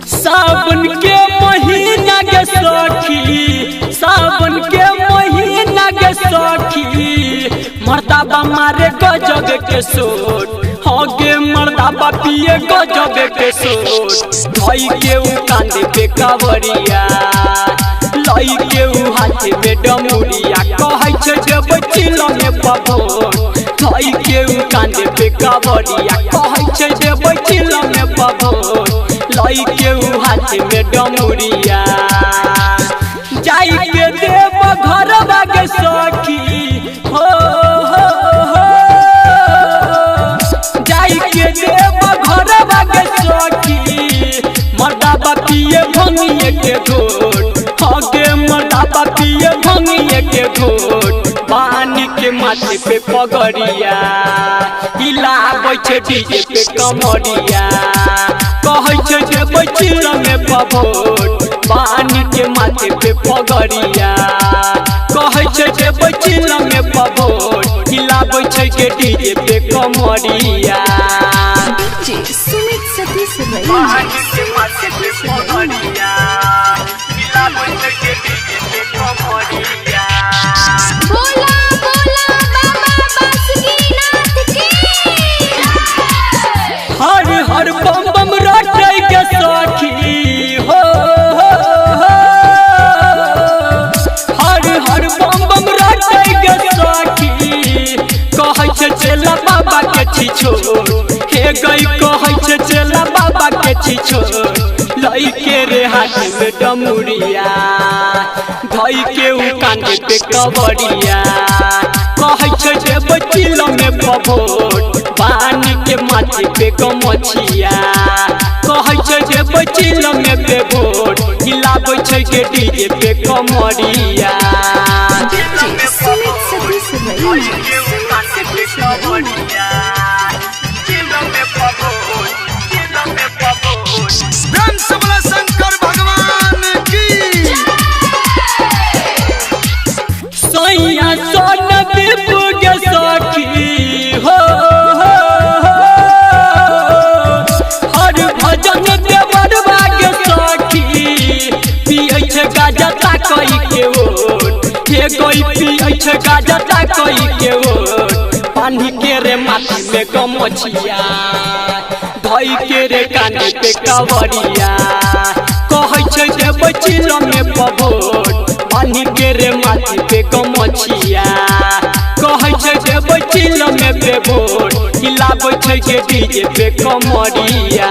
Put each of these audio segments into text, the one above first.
सावन के महीना के सखी, सावन के महीना के सखी, मर्दाबा मारे गजब के सोट, होगे मर्दाबा पिए गजब के सोट, धोई के उ कांधे पे कावरिया, लई के उ हाथे में डमुरिया, कहै छै जब चिलो में पवन, धोई के उ कांधे पे कावरिया, कहै छै जब चिलो में पवन, लई के उ हाथ में डमुरिया, जाई के देव घर बागे सखी हो, जाई के देव घर बागे सखी, मर्दाबा पिए भंगिए के घोट, होगे मर्दाबा पिए भंगिए के घोट, पानी के माथे पे पगड़िया, हिलाबै छै डीजे पे कमरिया, कहै छै जे बैचिल में पभोट, पानी के माथे पे पगड़िया, कहै छै जे बैचिल में पभोट, हिलाबै छै के डीजे पे कमरिया, सुमित सतीश पानी के माथे पे पगड़िया, हिलाबै छै के डीजे पे कमरिया। बोला बोला बाबा बासुकीनाथ की हर हर बम बम रटै के सखी हो, हर हर बम बम रटै के सखी, कहै छै चला बाबा के छिछो, हे गई कहै छै चला बाबा के छिछो, लई के रे हाथ में डमुरिया, धई के उ कांधे पे कवरिया, कहै छै जे बैचिल में पभोट, पानी के माथे पे गमछिया, कहै छै जे बैचिल में पेभोट, हिलाबै छै के डीजे पे कमरिया, सुमित सतीश शंकर भगवान की सैया सोन बिपु के सखी हो, हर भजन देवर बागे सखी, पियै छै गाजा ताकई के ओट, हे कोई पियै छै गाजा ताकई के ओट, पानी के रे माथे में गमछिया, धई के रे कांधे पे कावरिया, कहै छै जे बैचिल में पभोट, पानी के रे माथे पे गमछिया, कहै छै जे बैचिल में पेभोट, हिलाबै छै के डीजे पे कमरिया,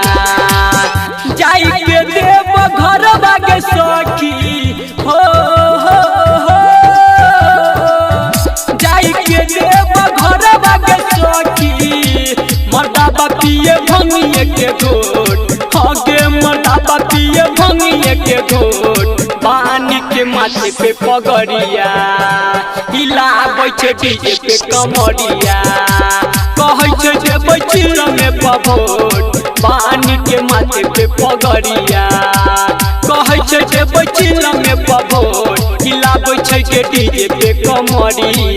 जाई के देव घर बागे सखी हो, जाई के देव घर बागे सखी, मर्दाबा पिए भंगिए के घोट, होगे मर्दाबा पिए भंगिए के घोट, पानी के माथे पे पगड़िया, हिलाबै छै डीजे पे कमरिया, कहै छै जे बैचिल में पभोट, पानी के माथे पे पगड़िया, कहै छै जे बैचिल में पभोट, हिलाबै छै के डीजे पे कमरिया।